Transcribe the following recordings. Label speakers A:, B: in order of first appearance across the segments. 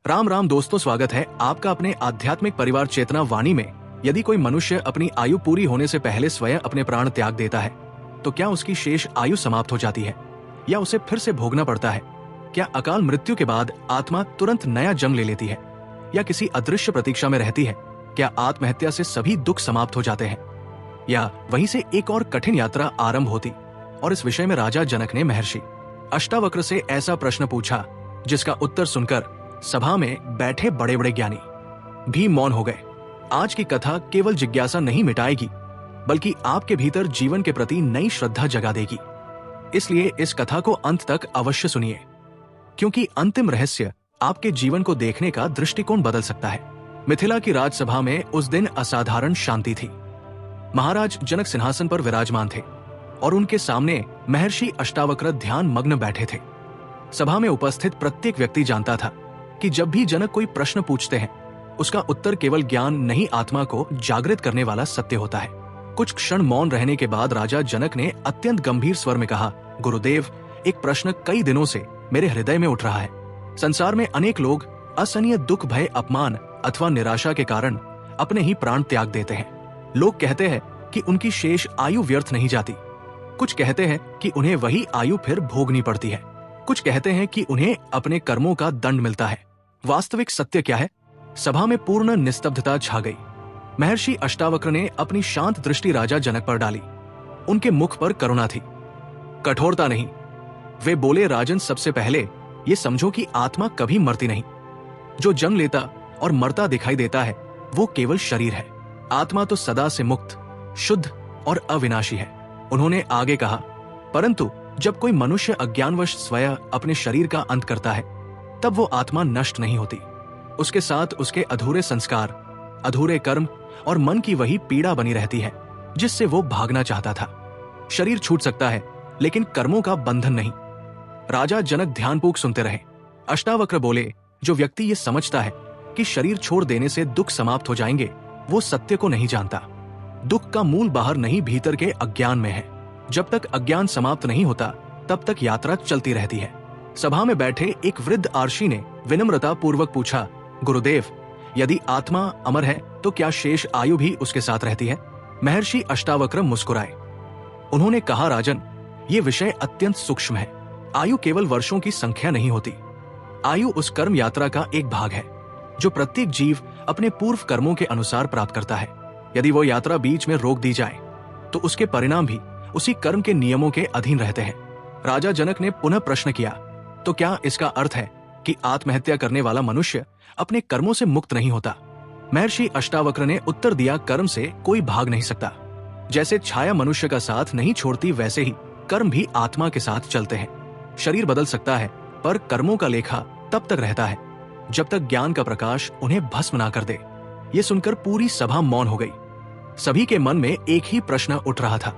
A: राम राम दोस्तों, स्वागत है आपका अपने आध्यात्मिक परिवार चेतना वाणी में। यदि कोई मनुष्य अपनी आयु पूरी होने से पहले स्वयं अपने प्राण त्याग देता है तो क्या उसकी शेष आयु समाप्त हो जाती है या उसे फिर से भोगना पड़ता है? क्या अकाल मृत्यु के बाद आत्मा तुरंत नया जन्म ले लेती है या किसी अदृश्य प्रतीक्षा में रहती है? क्या आत्महत्या से सभी दुख समाप्त हो जाते हैं या वहीं से एक और कठिन यात्रा आरंभ होती? और इस विषय में राजा जनक ने महर्षि अष्टावक्र से ऐसा प्रश्न पूछा जिसका उत्तर सुनकर सभा में बैठे बड़े बड़े ज्ञानी भी मौन हो गए। आज की कथा केवल जिज्ञासा नहीं मिटाएगी बल्कि आपके भीतर जीवन के प्रति नई श्रद्धा जगा देगी। इसलिए इस कथा को अंत तक अवश्य सुनिए, क्योंकि अंतिम रहस्य आपके जीवन को देखने का दृष्टिकोण बदल सकता है। मिथिला की राजसभा में उस दिन असाधारण शांति थी। महाराज जनक सिंहासन पर विराजमान थे और उनके सामने महर्षि अष्टावक्र ध्यान मग्न बैठे थे। सभा में उपस्थित प्रत्येक व्यक्ति जानता था कि जब भी जनक कोई प्रश्न पूछते हैं उसका उत्तर केवल ज्ञान नहीं, आत्मा को जागृत करने वाला सत्य होता है। कुछ क्षण मौन रहने के बाद राजा जनक ने अत्यंत गंभीर स्वर में कहा, गुरुदेव, एक प्रश्न कई दिनों से मेरे हृदय में उठ रहा है। संसार में अनेक लोग असहनीय दुख, भय, अपमान अथवा निराशा के कारण अपने ही प्राण त्याग देते हैं। लोग कहते हैं कि उनकी शेष आयु व्यर्थ नहीं जाती। कुछ कहते हैं कि उन्हें वही आयु फिर भोगनी पड़ती है। कुछ कहते हैं कि उन्हें अपने कर्मों का दंड मिलता है। वास्तविक सत्य क्या है? सभा में पूर्ण निस्तब्धता छा गई। महर्षि अष्टावक्र ने अपनी शांत दृष्टि राजा जनक पर डाली। उनके मुख पर करुणा थी, कठोरता नहीं। वे बोले, राजन, सबसे पहले ये समझो कि आत्मा कभी मरती नहीं। जो जन्म लेता और मरता दिखाई देता है वो केवल शरीर है। आत्मा तो सदा से मुक्त, शुद्ध और अविनाशी है। उन्होंने आगे कहा, परंतु जब कोई मनुष्य अज्ञानवश स्वयं अपने शरीर का अंत करता है तब वो आत्मा नष्ट नहीं होती। उसके साथ उसके अधूरे संस्कार, अधूरे कर्म और मन की वही पीड़ा बनी रहती है जिससे वो भागना चाहता था। शरीर छूट सकता है लेकिन कर्मों का बंधन नहीं। राजा जनक ध्यानपूर्वक सुनते रहे। अष्टावक्र बोले, जो व्यक्ति ये समझता है कि शरीर छोड़ देने से दुख समाप्त हो जाएंगे वो सत्य को नहीं जानता। दुख का मूल बाहर नहीं, भीतर के अज्ञान में है। जब तक अज्ञान समाप्त नहीं होता तब तक यात्रा चलती रहती है। सभा में बैठे एक वृद्ध आर्षि ने विनम्रता पूर्वक पूछा, गुरुदेव, यदि आत्मा अमर है तो क्या शेष आयु भी उसके साथ रहती है? महर्षि अष्टावक्र मुस्कुराए। उन्होंने कहा, राजन, ये विषय अत्यंत सूक्ष्म है। आयु केवल वर्षों की संख्या नहीं होती। आयु उस कर्म यात्रा का एक भाग है जो प्रत्येक जीव अपने पूर्व कर्मों के अनुसार प्राप्त करता है। यदि वो यात्रा बीच में रोक दी जाए तो उसके परिणाम भी उसी कर्म के नियमों के अधीन रहते हैं। राजा जनक ने पुनः प्रश्न किया, तो क्या इसका अर्थ है कि आत्महत्या करने वाला मनुष्य अपने कर्मों से मुक्त नहीं होता? महर्षि अष्टावक्र ने उत्तर दिया, कर्म से कोई भाग नहीं सकता। जैसे छाया मनुष्य का साथ नहीं छोड़ती वैसे ही कर्म भी आत्मा के साथ चलते हैं। शरीर बदल सकता है पर कर्मों का लेखा तब तक रहता है जब तक ज्ञान का प्रकाश उन्हें भस्म ना कर दे। ये सुनकर पूरी सभा मौन हो गई। सभी के मन में एक ही प्रश्न उठ रहा था,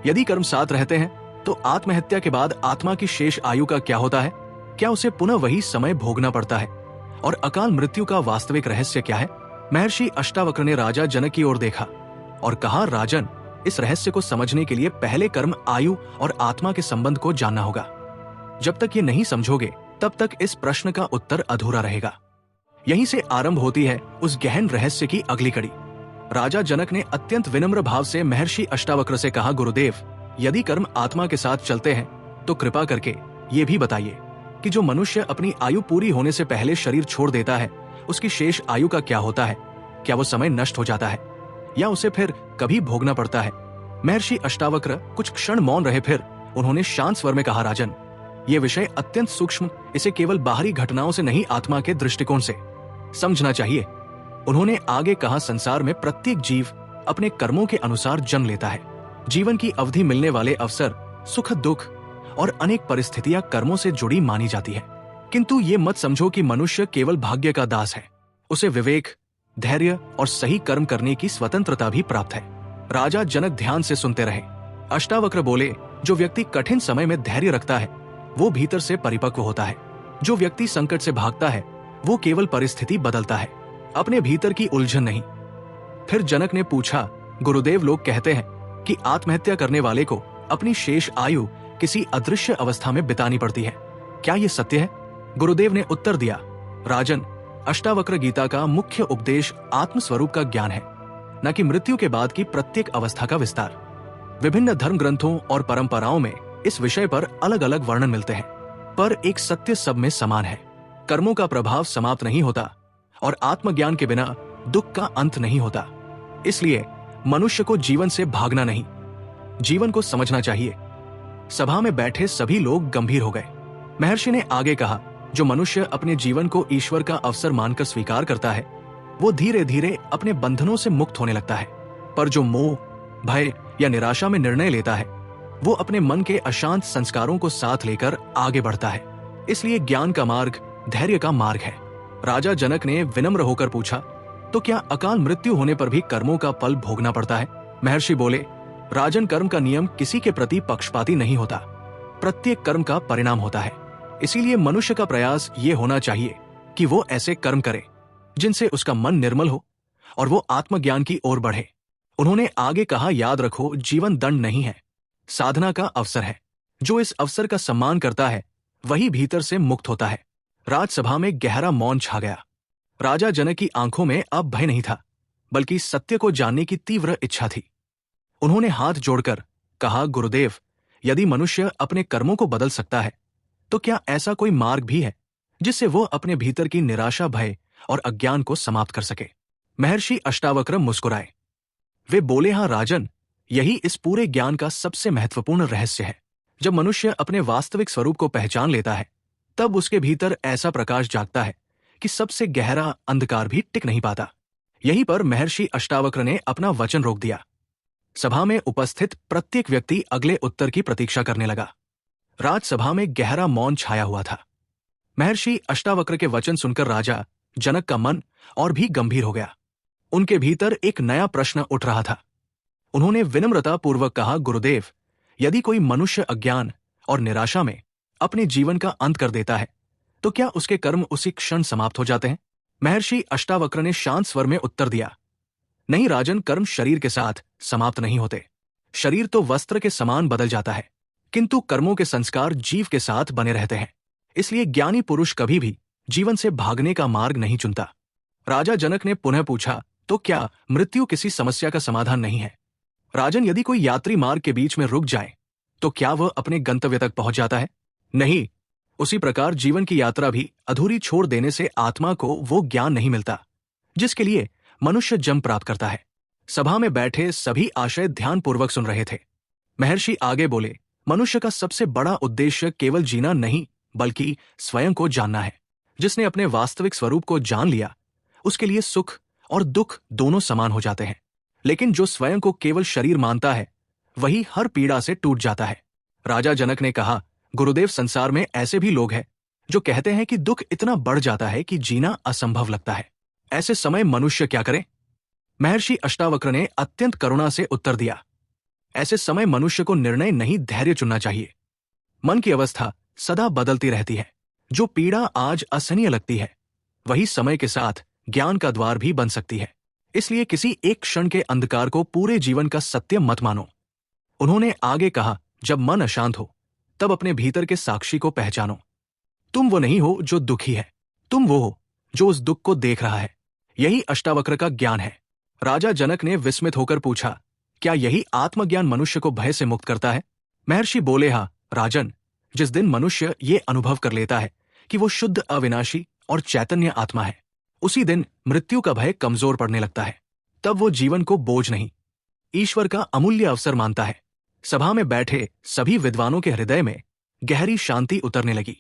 A: यदि कर्म साथ रहते हैं तो आत्महत्या के बाद आत्मा की शेष आयु का क्या होता है? क्या उसे पुनः वही समय भोगना पड़ता है? और अकाल मृत्यु का वास्तविक रहस्य क्या है? महर्षि अष्टावक्र ने राजा जनक की ओर देखा और कहा, राजन, इस रहस्य को समझने के लिए पहले कर्म, आयु और आत्मा के संबंध को जानना होगा। जब तक ये नहीं समझोगे तब तक इस प्रश्न का उत्तर अधूरा रहेगा। यहीं से आरंभ होती है उस गहन रहस्य की अगली कड़ी। राजा जनक ने अत्यंत विनम्र भाव से महर्षि अष्टावक्र से कहा, गुरुदेव, यदि कर्म आत्मा के साथ चलते हैं तो कृपा करके ये भी बताइए कि जो मनुष्य अपनी आयु पूरी होने से पहले शरीर छोड़ देता है उसकी शेष आयु का क्या होता है? क्या वो समय नष्ट हो जाता है या उसे फिर कभी भोगना पड़ता है? महर्षि अष्टावक्र कुछ क्षण मौन रहे, फिर उन्होंने शांत स्वर में कहा, राजन, ये विषय अत्यंत सूक्ष्म, इसे केवल बाहरी घटनाओं से नहीं, आत्मा के दृष्टिकोण से समझना चाहिए। उन्होंने आगे कहा, संसार में प्रत्येक जीव अपने कर्मों के अनुसार जन्म लेता है। जीवन की अवधि मिलने वाले अवसर, सुख, दुख और अनेक परिस्थितियां कर्मों से जुड़ी मानी जाती है। किंतु ये मत समझो कि मनुष्य केवल भाग्य का दास है। उसे विवेक, धैर्य और सही कर्म करने की स्वतंत्रता भी प्राप्त है। राजा जनक ध्यान से सुनते रहे। अष्टावक्र बोले, जो व्यक्ति कठिन समय में धैर्य रखता है वो भीतर से परिपक्व होता है। जो व्यक्ति संकट से भागता है वो केवल परिस्थिति बदलता है, अपने भीतर की उलझन नहीं। फिर जनक ने पूछा, गुरुदेव, लोग कहते हैं कि आत्महत्या करने वाले को अपनी शेष आयु किसी अदृश्य अवस्था में बितानी पड़ती है। क्या ये सत्य है? गुरुदेव ने उत्तर दिया, राजन, अष्टावक्र गीता का मुख्य उपदेश आत्मस्वरूप का ज्ञान है, न कि मृत्यु के बाद की प्रत्येक अवस्था का विस्तार। विभिन्न धर्म ग्रंथों और परंपराओं में इस विषय पर अलग अलग वर्णन मिलते हैं, पर एक सत्य सब में समान है। कर्मों का प्रभाव समाप्त नहीं होता और आत्मज्ञान के बिना दुख का अंत नहीं होता। इसलिए मनुष्य को जीवन से भागना नहीं, जीवन को समझना चाहिए। सभा में बैठे सभी लोग गंभीर हो गए। महर्षि ने आगे कहा, जो मनुष्य अपने जीवन को ईश्वर का अवसर मानकर स्वीकार करता है, वो धीरे धीरे अपने बंधनों से मुक्त होने लगता है। पर जो मोह, भय या निराशा में निर्णय लेता है, वो अपने मन के अशांत संस्कारों को साथ लेकर आगे बढ़ता है। इसलिए ज्ञान का मार्ग धैर्य का मार्ग है। राजा जनक ने विनम्र होकर पूछा, तो क्या अकाल मृत्यु होने पर भी कर्मों का फल भोगना पड़ता है? महर्षि बोले, राजन, कर्म का नियम किसी के प्रति पक्षपाती नहीं होता, प्रत्येक कर्म का परिणाम होता है। इसीलिए मनुष्य का प्रयास ये होना चाहिए कि वो ऐसे कर्म करे जिनसे उसका मन निर्मल हो और वो आत्मज्ञान की ओर बढ़े। उन्होंने आगे कहा, याद रखो, जीवन दंड नहीं है, साधना का अवसर है। जो इस अवसर का सम्मान करता है वही भीतर से मुक्त होता है। राजसभा में गहरा मौन छा गया। राजा जनक की आंखों में अब भय नहीं था, बल्कि सत्य को जानने की तीव्र इच्छा थी। उन्होंने हाथ जोड़कर कहा, गुरुदेव, यदि मनुष्य अपने कर्मों को बदल सकता है, तो क्या ऐसा कोई मार्ग भी है जिससे वो अपने भीतर की निराशा, भय और अज्ञान को समाप्त कर सके? महर्षि अष्टावक्र मुस्कुराए। वे बोले, हाँ राजन, यही इस पूरे ज्ञान का सबसे महत्वपूर्ण रहस्य है। जब मनुष्य अपने वास्तविक स्वरूप को पहचान लेता है, तब उसके भीतर ऐसा प्रकाश जागता है कि सबसे गहरा अंधकार भी टिक नहीं पाता। यहीं पर महर्षि अष्टावक्र ने अपना वचन रोक दिया। सभा में उपस्थित प्रत्येक व्यक्ति अगले उत्तर की प्रतीक्षा करने लगा। राजसभा में गहरा मौन छाया हुआ था। महर्षि अष्टावक्र के वचन सुनकर राजा जनक का मन और भी गंभीर हो गया। उनके भीतर एक नया प्रश्न उठ रहा था। उन्होंने विनम्रता पूर्वक कहा, गुरुदेव, यदि कोई मनुष्य अज्ञान और निराशा में अपने जीवन का अंत कर देता है, तो क्या उसके कर्म उसी क्षण समाप्त हो जाते हैं? महर्षि अष्टावक्र ने शांत स्वर में उत्तर दिया, नहीं राजन, कर्म शरीर के साथ समाप्त नहीं होते। शरीर तो वस्त्र के समान बदल जाता है, किंतु कर्मों के संस्कार जीव के साथ बने रहते हैं। इसलिए ज्ञानी पुरुष कभी भी जीवन से भागने का मार्ग नहीं चुनता। राजा जनक ने पुनः पूछा, तो क्या मृत्यु किसी समस्या का समाधान नहीं है? राजन, यदि कोई यात्री मार्ग के बीच में रुक जाए, तो क्या वह अपने गंतव्य तक पहुंच जाता है? नहीं। उसी प्रकार जीवन की यात्रा भी अधूरी छोड़ देने से आत्मा को वो ज्ञान नहीं मिलता जिसके लिए मनुष्य जन्म प्राप्त करता है। सभा में बैठे सभी आशय ध्यानपूर्वक सुन रहे थे। महर्षि आगे बोले, मनुष्य का सबसे बड़ा उद्देश्य केवल जीना नहीं, बल्कि स्वयं को जानना है। जिसने अपने वास्तविक स्वरूप को जान लिया, उसके लिए सुख और दुख दोनों समान हो जाते हैं। लेकिन जो स्वयं को केवल शरीर मानता है, वही हर पीड़ा से टूट जाता है। राजा जनक ने कहा, गुरुदेव, संसार में ऐसे भी लोग हैं जो कहते हैं कि दुख इतना बढ़ जाता है कि जीना असंभव लगता है। ऐसे समय मनुष्य क्या करे? महर्षि अष्टावक्र ने अत्यंत करुणा से उत्तर दिया, ऐसे समय मनुष्य को निर्णय नहीं, धैर्य चुनना चाहिए। मन की अवस्था सदा बदलती रहती है। जो पीड़ा आज असहनीय लगती है, वही समय के साथ ज्ञान का द्वार भी बन सकती है। इसलिए किसी एक क्षण के अंधकार को पूरे जीवन का सत्य मत मानो। उन्होंने आगे कहा, जब मन अशांत हो, तब अपने भीतर के साक्षी को पहचानो। तुम वो नहीं हो जो दुखी है, तुम वो हो जो उस दुख को देख रहा है। यही अष्टावक्र का ज्ञान है। राजा जनक ने विस्मित होकर पूछा, क्या यही आत्मज्ञान मनुष्य को भय से मुक्त करता है? महर्षि बोले, हाँ राजन, जिस दिन मनुष्य ये अनुभव कर लेता है कि वो शुद्ध, अविनाशी और चैतन्य आत्मा है, उसी दिन मृत्यु का भय कमजोर पड़ने लगता है। तब वो जीवन को बोझ नहीं, ईश्वर का अमूल्य अवसर मानता है। सभा में बैठे सभी विद्वानों के हृदय में गहरी शांति उतरने लगी।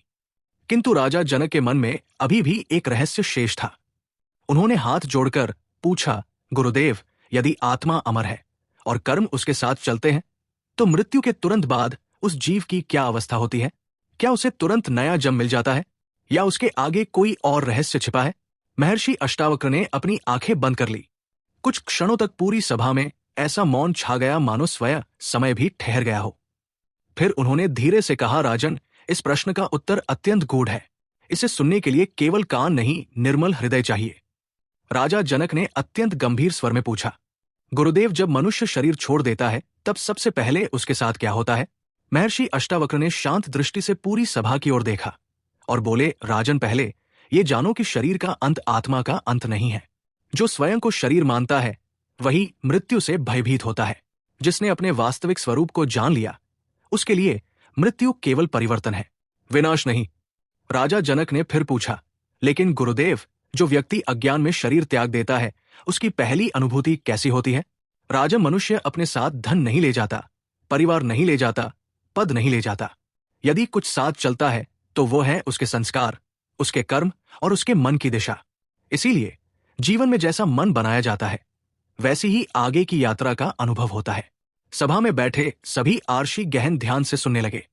A: किंतु राजा जनक के मन में अभी भी एक रहस्य शेष था। उन्होंने हाथ जोड़कर पूछा, गुरुदेव, यदि आत्मा अमर है और कर्म उसके साथ चलते हैं, तो मृत्यु के तुरंत बाद उस जीव की क्या अवस्था होती है? क्या उसे तुरंत नया जन्म मिल जाता है, या उसके आगे कोई और रहस्य छिपा है? महर्षि अष्टावक्र ने अपनी आंखें बंद कर ली। कुछ क्षणों तक पूरी सभा में ऐसा मौन छा गया मानो स्वयं समय भी ठहर गया हो। फिर उन्होंने धीरे से कहा, राजन, इस प्रश्न का उत्तर अत्यंत गूढ़ है। इसे सुनने के लिए केवल कान नहीं, निर्मल हृदय चाहिए। राजा जनक ने अत्यंत गंभीर स्वर में पूछा, गुरुदेव, जब मनुष्य शरीर छोड़ देता है, तब सबसे पहले उसके साथ क्या होता है? महर्षि अष्टावक्र ने शांत दृष्टि से पूरी सभा की ओर देखा और बोले, राजन, पहले ये जानो कि शरीर का अंत आत्मा का अंत नहीं है। जो स्वयं को शरीर मानता है वही मृत्यु से भयभीत होता है। जिसने अपने वास्तविक स्वरूप को जान लिया उसके लिए मृत्यु केवल परिवर्तन है, विनाश नहीं। राजा जनक ने फिर पूछा, लेकिन गुरुदेव, जो व्यक्ति अज्ञान में शरीर त्याग देता है उसकी पहली अनुभूति कैसी होती है? राजा, मनुष्य अपने साथ धन नहीं ले जाता, परिवार नहीं ले जाता, पद नहीं ले जाता। यदि कुछ साथ चलता है तो वो है उसके संस्कार, उसके कर्म और उसके मन की दिशा। इसीलिए जीवन में जैसा मन बनाया जाता है वैसी ही आगे की यात्रा का अनुभव होता है। सभा में बैठे सभी आर्षि गहन ध्यान से सुनने लगे।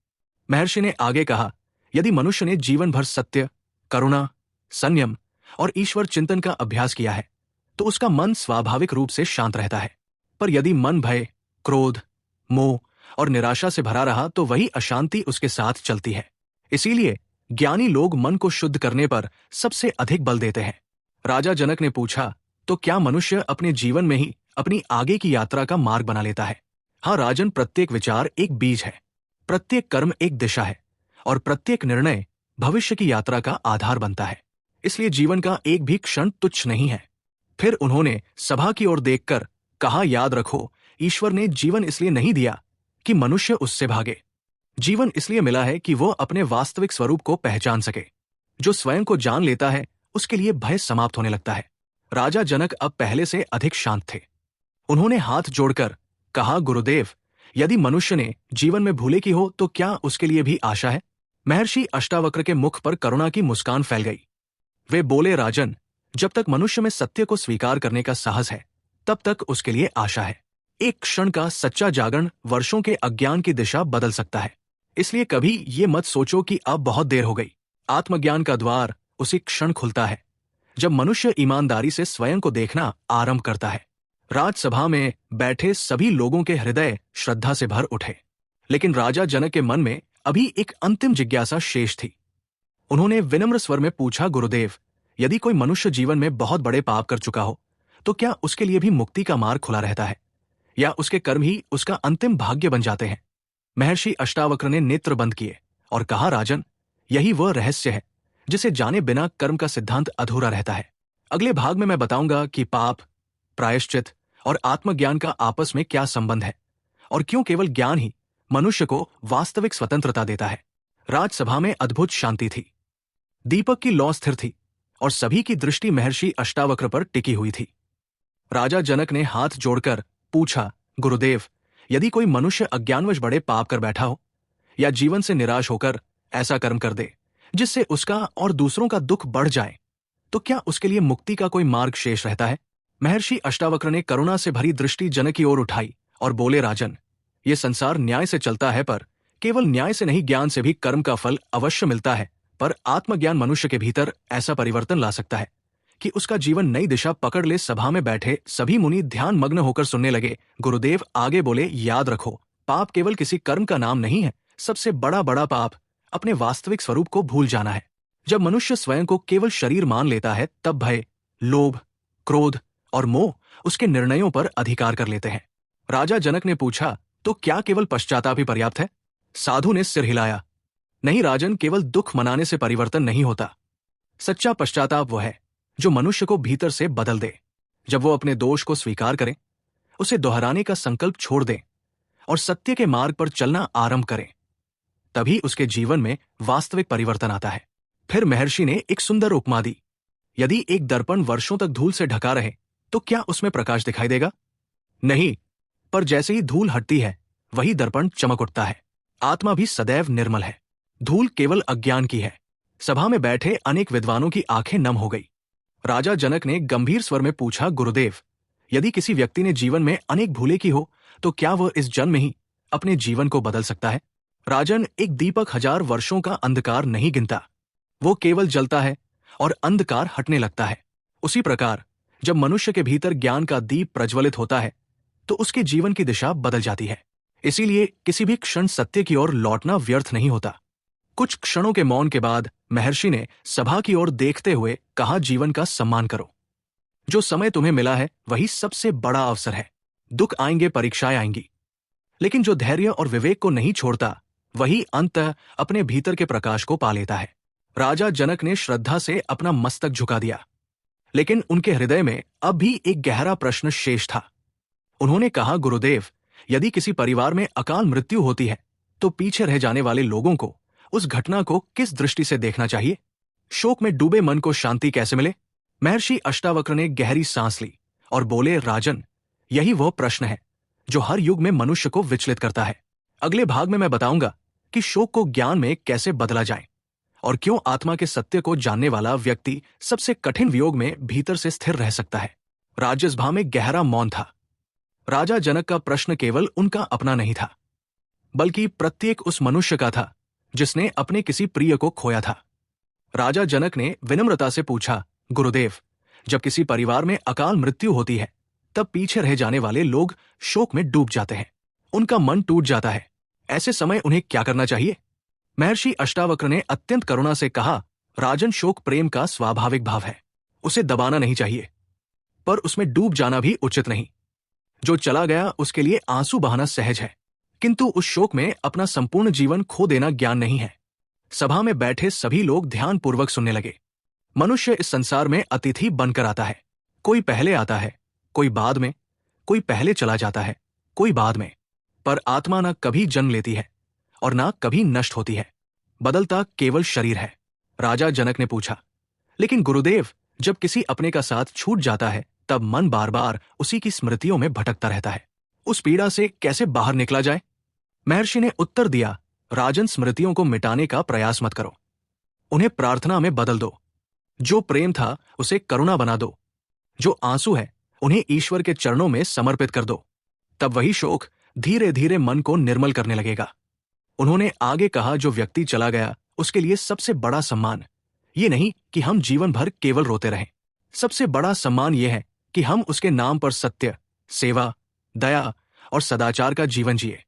A: महर्षि ने आगे कहा, यदि मनुष्य ने जीवन भर सत्य, करुणा, संयम और ईश्वर चिंतन का अभ्यास किया है तो उसका मन स्वाभाविक रूप से शांत रहता है। पर यदि मन भय, क्रोध, मोह और निराशा से भरा रहा तो वही अशांति उसके साथ चलती है। इसीलिए ज्ञानी लोग मन को शुद्ध करने पर सबसे अधिक बल देते हैं। राजा जनक ने पूछा, तो क्या मनुष्य अपने जीवन में ही अपनी आगे की यात्रा का मार्ग बना लेता है? हाँ राजन, प्रत्येक विचार एक बीज है, प्रत्येक कर्म एक दिशा है और प्रत्येक निर्णय भविष्य की यात्रा का आधार बनता है। इसलिए जीवन का एक भी क्षण तुच्छ नहीं है। फिर उन्होंने सभा की ओर देखकर कहा, याद रखो, ईश्वर ने जीवन इसलिए नहीं दिया कि मनुष्य उससे भागे। जीवन इसलिए मिला है कि वो अपने वास्तविक स्वरूप को पहचान सके। जो स्वयं को जान लेता है उसके लिए भय समाप्त होने लगता है। राजा जनक अब पहले से अधिक शांत थे। उन्होंने हाथ जोड़कर कहा, गुरुदेव, यदि मनुष्य ने जीवन में भूले की हो तो क्या उसके लिए भी आशा है? महर्षि अष्टावक्र के मुख पर करुणा की मुस्कान फैल गई। वे बोले, राजन, जब तक मनुष्य में सत्य को स्वीकार करने का साहस है तब तक उसके लिए आशा है। एक क्षण का सच्चा जागरण वर्षों के अज्ञान की दिशा बदल सकता है। इसलिए कभी ये मत सोचो कि अब बहुत देर हो गई। आत्मज्ञान का द्वार उसी क्षण खुलता है जब मनुष्य ईमानदारी से स्वयं को देखना आरंभ करता है। राजसभा में बैठे सभी लोगों के हृदय श्रद्धा से भर उठे, लेकिन राजा जनक के मन में अभी एक अंतिम जिज्ञासा शेष थी। उन्होंने विनम्र स्वर में पूछा, गुरुदेव, यदि कोई मनुष्य जीवन में बहुत बड़े पाप कर चुका हो तो क्या उसके लिए भी मुक्ति का मार्ग खुला रहता है या उसके कर्म ही उसका अंतिम भाग्य बन जाते हैं? महर्षि अष्टावक्र ने नेत्र बंद किए और कहा, राजन, यही वह रहस्य है जिसे जाने बिना कर्म का सिद्धांत अधूरा रहता है। अगले भाग में मैं बताऊंगा कि पाप, प्रायश्चित और आत्मज्ञान का आपस में क्या संबंध है और क्यों केवल ज्ञान ही मनुष्य को वास्तविक स्वतंत्रता देता है। राजसभा में अद्भुत शांति थी। दीपक की लौ स्थिर थी और सभी की दृष्टि महर्षि अष्टावक्र पर टिकी हुई थी। राजा जनक ने हाथ जोड़कर पूछा, गुरुदेव, यदि कोई मनुष्य अज्ञानवश बड़े पाप कर बैठा हो या जीवन से निराश होकर ऐसा कर्म कर दे जिससे उसका और दूसरों का दुख बढ़ जाए तो क्या उसके लिए मुक्ति का कोई मार्ग शेष रहता है? महर्षि अष्टावक्र ने करुणा से भरी दृष्टि जनक की ओर उठाई और बोले, राजन, ये संसार न्याय से चलता है, पर केवल न्याय से नहीं, ज्ञान से भी कर्म का फल अवश्य मिलता है। पर आत्मज्ञान मनुष्य के भीतर ऐसा परिवर्तन ला सकता है कि उसका जीवन नई दिशा पकड़ ले। सभा में बैठे सभी मुनि ध्यान मग्न होकर सुनने लगे। गुरुदेव आगे बोले, याद रखो, पाप केवल किसी कर्म का नाम नहीं है। सबसे बड़ा पाप अपने वास्तविक स्वरूप को भूल जाना है। जब मनुष्य स्वयं को केवल शरीर मान लेता है तब भय, लोभ, क्रोध और मोह उसके निर्णयों पर अधिकार कर लेते हैं। राजा जनक ने पूछा, तो क्या केवल पश्चाताप ही पर्याप्त है? साधु ने सिर हिलाया, नहीं राजन, केवल दुख मनाने से परिवर्तन नहीं होता। सच्चा पश्चाताप वो है जो मनुष्य को भीतर से बदल दे। जब वो अपने दोष को स्वीकार करे, उसे दोहराने का संकल्प छोड़ दे और सत्य के मार्ग पर चलना आरंभ करे, तभी उसके जीवन में वास्तविक परिवर्तन आता है। फिर महर्षि ने एक सुंदर उपमा दी। यदि एक दर्पण वर्षों तक धूल से ढका रहे तो क्या उसमें प्रकाश दिखाई देगा? नहीं, पर जैसे ही धूल हटती है वही दर्पण चमक उठता है। आत्मा भी सदैव निर्मल है, धूल केवल अज्ञान की है। सभा में बैठे अनेक विद्वानों की आंखें नम हो गई। राजा जनक ने गंभीर स्वर में पूछा, गुरुदेव, यदि किसी व्यक्ति ने जीवन में अनेक भूले की हो तो क्या वह इस जन्म में ही अपने जीवन को बदल सकता है? राजन, एक दीपक 1000 वर्षों का अंधकार नहीं गिनता, वो केवल जलता है और अंधकार हटने लगता है। उसी प्रकार जब मनुष्य के भीतर ज्ञान का दीप प्रज्वलित होता है तो उसके जीवन की दिशा बदल जाती है। इसीलिए किसी भी क्षण सत्य की ओर लौटना व्यर्थ नहीं होता। कुछ क्षणों के मौन के बाद महर्षि ने सभा की ओर देखते हुए कहा, जीवन का सम्मान करो। जो समय तुम्हें मिला है वही सबसे बड़ा अवसर है। दुख आएंगे, परीक्षाएं आएंगी, लेकिन जो धैर्य और विवेक को नहीं छोड़ता वही अंततः अपने भीतर के प्रकाश को पा लेता है। राजा जनक ने श्रद्धा से अपना मस्तक झुका दिया, लेकिन उनके हृदय में अब भी एक गहरा प्रश्न शेष था। उन्होंने कहा, गुरुदेव, यदि किसी परिवार में अकाल मृत्यु होती है तो पीछे रह जाने वाले लोगों को उस घटना को किस दृष्टि से देखना चाहिए? शोक में डूबे मन को शांति कैसे मिले? महर्षि अष्टावक्र ने गहरी सांस ली और बोले, राजन, यही वह प्रश्न है जो हर युग में मनुष्य को विचलित करता है। अगले भाग में मैं बताऊंगा कि शोक को ज्ञान में कैसे बदला जाए और क्यों आत्मा के सत्य को जानने वाला व्यक्ति सबसे कठिन वियोग में भीतर से स्थिर रह सकता है। राजसभा में गहरा मौन था। राजा जनक का प्रश्न केवल उनका अपना नहीं था, बल्कि प्रत्येक उस मनुष्य का था जिसने अपने किसी प्रिय को खोया था। राजा जनक ने विनम्रता से पूछा, गुरुदेव, जब किसी परिवार में अकाल मृत्यु होती है तब पीछे रह जाने वाले लोग शोक में डूब जाते हैं, उनका मन टूट जाता है। ऐसे समय उन्हें क्या करना चाहिए? महर्षि अष्टावक्र ने अत्यंत करुणा से कहा, राजन, शोक प्रेम का स्वाभाविक भाव है, उसे दबाना नहीं चाहिए, पर उसमें डूब जाना भी उचित नहीं। जो चला गया उसके लिए आंसू बहाना सहज है, किंतु उस शोक में अपना संपूर्ण जीवन खो देना ज्ञान नहीं है। सभा में बैठे सभी लोग ध्यानपूर्वक सुनने लगे। मनुष्य इस संसार में अतिथि बनकर आता है। कोई पहले आता है, कोई बाद में, कोई पहले चला जाता है, कोई बाद में, पर आत्मा न कभी जन्म लेती है और न कभी नष्ट होती है। बदलता केवल शरीर है। राजा जनक ने पूछा, लेकिन गुरुदेव, जब किसी अपने का साथ छूट जाता है तब मन बार बार उसी की स्मृतियों में भटकता रहता है, उस पीड़ा से कैसे बाहर निकला जाए? महर्षि ने उत्तर दिया, राजन, स्मृतियों को मिटाने का प्रयास मत करो, उन्हें प्रार्थना में बदल दो। जो प्रेम था उसे करुणा बना दो, जो आंसू है उन्हें ईश्वर के चरणों में समर्पित कर दो। तब वही शोक धीरे धीरे मन को निर्मल करने लगेगा। उन्होंने आगे कहा, जो व्यक्ति चला गया उसके लिए सबसे बड़ा सम्मान ये नहीं कि हम जीवन भर केवल रोते रहें। सबसे बड़ा सम्मान यह है कि हम उसके नाम पर सत्य, सेवा, दया और सदाचार का जीवन जिए।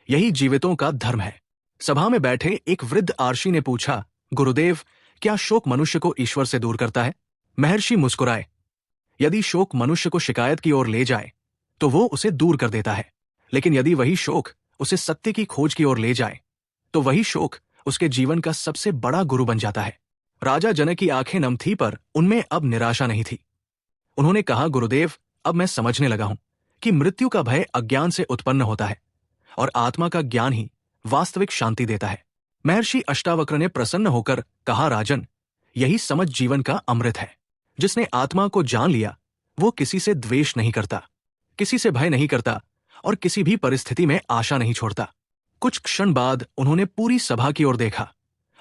A: यही जीवितों का धर्म है। सभा में बैठे एक वृद्ध आर्षी ने पूछा, गुरुदेव, क्या शोक मनुष्य को ईश्वर से दूर करता है? महर्षि मुस्कुराए। यदि शोक मनुष्य को शिकायत की ओर ले जाए तो वो उसे दूर कर देता है, लेकिन यदि वही शोक उसे सत्य की खोज की ओर ले जाए तो वही शोक उसके जीवन का सबसे बड़ा गुरु बन जाता है। राजा जनक की आंखें नम थी, पर उनमें अब निराशा नहीं थी। उन्होंने कहा, गुरुदेव, अब मैं समझने लगा हूं कि मृत्यु का भय अज्ञान से उत्पन्न होता है और आत्मा का ज्ञान ही वास्तविक शांति देता है। महर्षि अष्टावक्र ने प्रसन्न होकर कहा, राजन, यही समझ जीवन का अमृत है। जिसने आत्मा को जान लिया वो किसी से द्वेष नहीं करता, किसी से भय नहीं करता और किसी भी परिस्थिति में आशा नहीं छोड़ता। कुछ क्षण बाद उन्होंने पूरी सभा की ओर देखा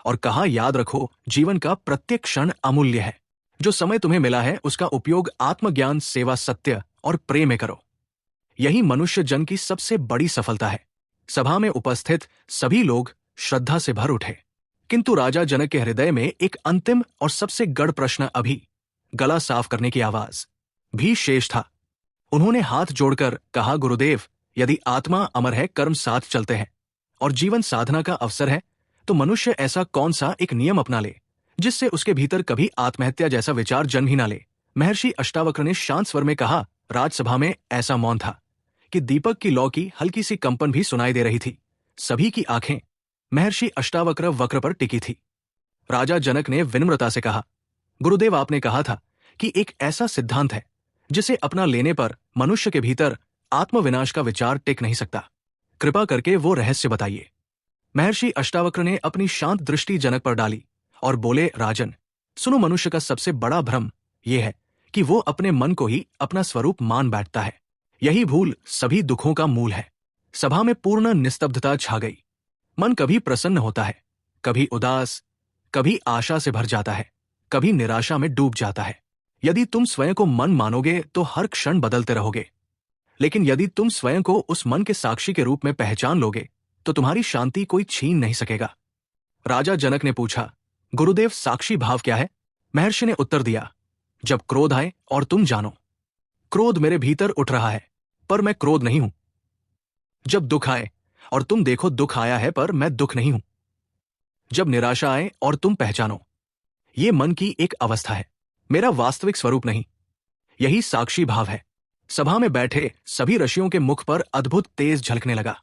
A: और कहा, याद रखो, जीवन का प्रत्येक क्षण अमूल्य है। जो समय तुम्हें मिला है उसका उपयोग आत्मज्ञान, सेवा, सत्य और प्रेम में करो। यही मनुष्य जन की सबसे बड़ी सफलता है। सभा में उपस्थित सभी लोग श्रद्धा से भर उठे, किंतु राजा जनक के हृदय में एक अंतिम और सबसे गढ़ प्रश्न अभी गला साफ करने की आवाज भी शेष था। उन्होंने हाथ जोड़कर कहा, गुरुदेव, यदि आत्मा अमर है, कर्म साथ चलते हैं और जीवन साधना का अवसर है, तो मनुष्य ऐसा कौन सा एक नियम अपना ले जिससे उसके भीतर कभी आत्महत्या जैसा विचार जन्म ही ना ले? महर्षि अष्टावक्र ने शांत स्वर में कहा। राजसभा में ऐसा मौन था कि दीपक की लौ की हल्की सी कंपन भी सुनाई दे रही थी। सभी की आंखें महर्षि अष्टावक्र वक्र पर टिकी थी। राजा जनक ने विनम्रता से कहा, गुरुदेव, आपने कहा था कि एक ऐसा सिद्धांत है जिसे अपना लेने पर मनुष्य के भीतर आत्मविनाश का विचार टिक नहीं सकता। कृपा करके वो रहस्य बताइए। महर्षि अष्टावक्र ने अपनी शांत दृष्टि जनक पर डाली और बोले, राजन, सुनो, मनुष्य का सबसे बड़ा भ्रम यह है कि वो अपने मन को ही अपना स्वरूप मान बैठता है। यही भूल सभी दुखों का मूल है। सभा में पूर्ण निस्तब्धता छा गई। मन कभी प्रसन्न होता है, कभी उदास, कभी आशा से भर जाता है, कभी निराशा में डूब जाता है। यदि तुम स्वयं को मन मानोगे तो हर क्षण बदलते रहोगे, लेकिन यदि तुम स्वयं को उस मन के साक्षी के रूप में पहचान लोगे तो तुम्हारी शांति कोई छीन नहीं सकेगा। राजा जनक ने पूछा, गुरुदेव, साक्षी भाव क्या है? महर्षि ने उत्तर दिया, जब क्रोध आए और तुम जानो क्रोध मेरे भीतर उठ रहा है पर मैं क्रोध नहीं हूं। जब दुख आए और तुम देखो दुख आया है पर मैं दुख नहीं हूं। जब निराशा आए और तुम पहचानो ये मन की एक अवस्था है, मेरा वास्तविक स्वरूप नहीं। यही साक्षी भाव है। सभा में बैठे सभी ऋषियों के मुख पर अद्भुत तेज झलकने लगा।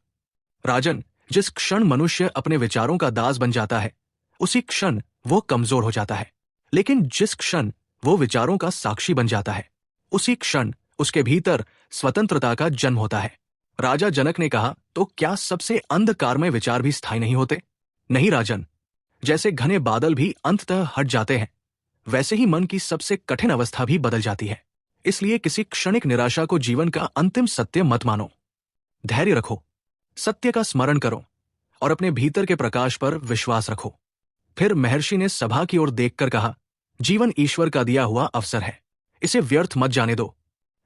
A: राजन, जिस क्षण मनुष्य अपने विचारों का दास बन जाता है उसी क्षण वो कमजोर हो जाता है। लेकिन जिस क्षण वो विचारों का साक्षी बन जाता है, उसी क्षण उसके भीतर स्वतंत्रता का जन्म होता है। राजा जनक ने कहा, तो क्या सबसे अंधकारमय विचार भी स्थायी नहीं होते? नहीं राजन, जैसे घने बादल भी अंततः हट जाते हैं, वैसे ही मन की सबसे कठिन अवस्था भी बदल जाती है। इसलिए किसी क्षणिक निराशा को जीवन का अंतिम सत्य मत मानो। धैर्य रखो, सत्य का स्मरण करो और अपने भीतर के प्रकाश पर विश्वास रखो। फिर महर्षि ने सभा की ओर देखकर कहा, जीवन ईश्वर का दिया हुआ अवसर है, इसे व्यर्थ मत जाने दो।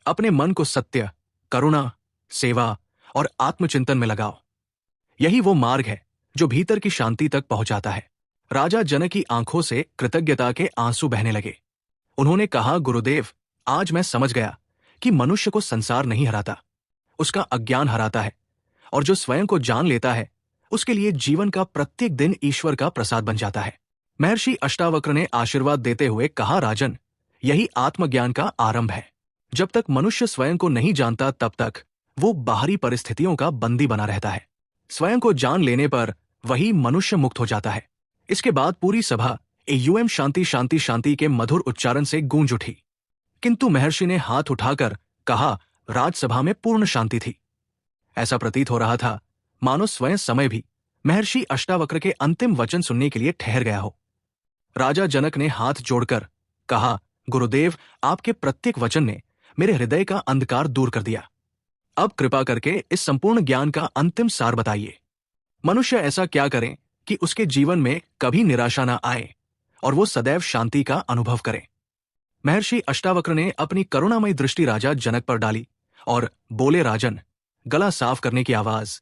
A: अपने मन को सत्य, करुणा, सेवा और आत्मचिंतन में लगाओ। यही वो मार्ग है जो भीतर की शांति तक पहुंचाता है। राजा जनक की आंखों से कृतज्ञता के आंसू बहने लगे। उन्होंने कहा, गुरुदेव, आज मैं समझ गया कि मनुष्य को संसार नहीं हराता, उसका अज्ञान हराता है, और जो स्वयं को जान लेता है उसके लिए जीवन का प्रत्येक दिन ईश्वर का प्रसाद बन जाता है। महर्षि अष्टावक्र ने आशीर्वाद देते हुए कहा, राजन, यही आत्मज्ञान का आरंभ है। जब तक मनुष्य स्वयं को नहीं जानता तब तक वो बाहरी परिस्थितियों का बंदी बना रहता है। स्वयं को जान लेने पर वही मनुष्य मुक्त हो जाता है। इसके बाद पूरी सभा एयूएम शांति शांति शांति के मधुर उच्चारण से गूंज उठी। किंतु महर्षि ने हाथ उठाकर कहा, राजसभा में पूर्ण शांति थी। ऐसा प्रतीत हो रहा था मानो स्वयं समय भी महर्षि अष्टावक्र के अंतिम वचन सुनने के लिए ठहर गया हो। राजा जनक ने हाथ जोड़कर कहा, गुरुदेव, आपके प्रत्येक वचन ने मेरे हृदय का अंधकार दूर कर दिया। अब कृपा करके इस संपूर्ण ज्ञान का अंतिम सार बताइए। मनुष्य ऐसा क्या करे कि उसके जीवन में कभी निराशा न आए और वो सदैव शांति का अनुभव करे? महर्षि अष्टावक्र ने अपनी करुणामयी दृष्टि राजा जनक पर डाली और बोले, राजन, गला साफ करने की आवाज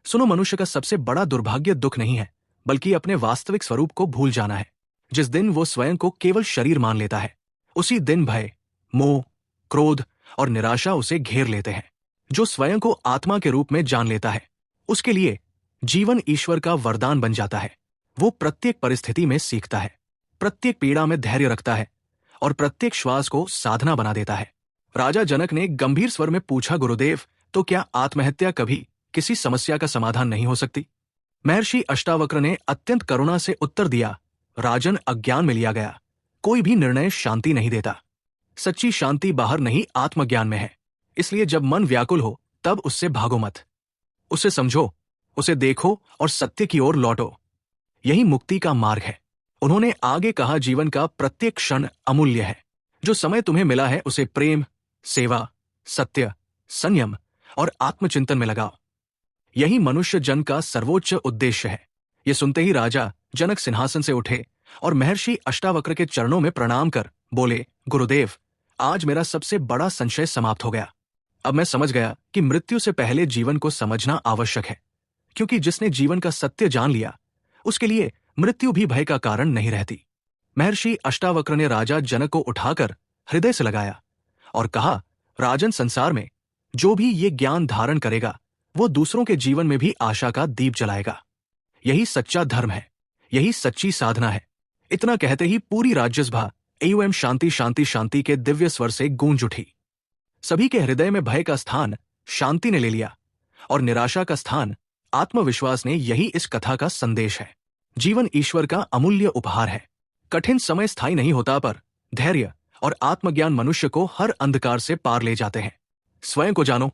A: सुनो। मनुष्य का सबसे बड़ा दुर्भाग्य दुख नहीं है, बल्कि अपने वास्तविक स्वरूप को भूल जाना है। जिस दिन वो स्वयं को केवल शरीर मान लेता है, उसी दिन भय, मोह, क्रोध और निराशा उसे घेर लेते हैं। जो स्वयं को आत्मा के रूप में जान लेता है, उसके लिए जीवन ईश्वर का वरदान बन जाता है। वो प्रत्येक परिस्थिति में सीखता है, प्रत्येक पीड़ा में धैर्य रखता है और प्रत्येक श्वास को साधना बना देता है। राजा जनक ने गंभीर स्वर में पूछा, गुरुदेव, तो क्या आत्महत्या कभी किसी समस्या का समाधान नहीं हो सकती? महर्षि अष्टावक्र ने अत्यंत करुणा से उत्तर दिया, राजन, अज्ञान में लिया गया कोई भी निर्णय शांति नहीं देता। सच्ची शांति बाहर नहीं, आत्मज्ञान में है। इसलिए जब मन व्याकुल हो तब उससे भागो मत, उसे समझो, उसे देखो और सत्य की ओर लौटो। यही मुक्ति का मार्ग है। उन्होंने आगे कहा, जीवन का प्रत्येक क्षण अमूल्य है। जो समय तुम्हें मिला है उसे प्रेम, सेवा, सत्य, संयम और आत्मचिंतन में लगाओ। यही मनुष्य जन्म का सर्वोच्च उद्देश्य है। ये सुनते ही राजा जनक सिंहासन से उठे और महर्षि अष्टावक्र के चरणों में प्रणाम कर बोले, गुरुदेव, आज मेरा सबसे बड़ा संशय समाप्त हो गया। अब मैं समझ गया कि मृत्यु से पहले जीवन को समझना आवश्यक है, क्योंकि जिसने जीवन का सत्य जान लिया उसके लिए मृत्यु भी भय का कारण नहीं रहती। महर्षि अष्टावक्र ने राजा जनक को उठाकर हृदय से लगाया और कहा, राजन, संसार में जो भी ये ज्ञान धारण करेगा वो दूसरों के जीवन में भी आशा का दीप जलाएगा। यही सच्चा धर्म है, यही सच्ची साधना है। इतना कहते ही पूरी राज्यसभा एयूएम शांति शांति शांति के दिव्य स्वर से गूंज उठी। सभी के हृदय में भय का स्थान शांति ने ले लिया और निराशा का स्थान आत्मविश्वास ने। यही इस कथा का संदेश है। जीवन ईश्वर का अमूल्य उपहार है। कठिन समय स्थायी नहीं होता, पर धैर्य और आत्मज्ञान मनुष्य को हर अंधकार से पार ले जाते हैं। स्वयं को जानो,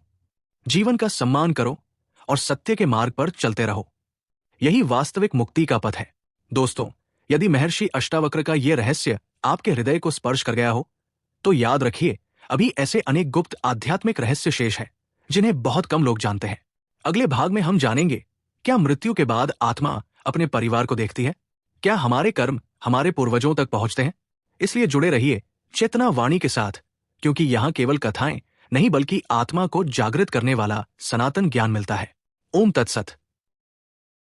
A: जीवन का सम्मान करो और सत्य के मार्ग पर चलते रहो। यही वास्तविक मुक्ति का पथ है। दोस्तों, यदि महर्षि अष्टावक्र का यह रहस्य आपके हृदय को स्पर्श कर गया हो तो याद रखिए, अभी ऐसे अनेक गुप्त आध्यात्मिक रहस्य शेष हैं जिन्हें बहुत कम लोग जानते हैं। अगले भाग में हम जानेंगे, क्या मृत्यु के बाद आत्मा अपने परिवार को देखती है? क्या हमारे कर्म हमारे पूर्वजों तक पहुंचते हैं? इसलिए जुड़े रहिए चेतना वाणी के साथ, क्योंकि यहां केवल कथाएं नहीं बल्कि आत्मा को जागृत करने वाला सनातन ज्ञान मिलता है। ओम तत्सत।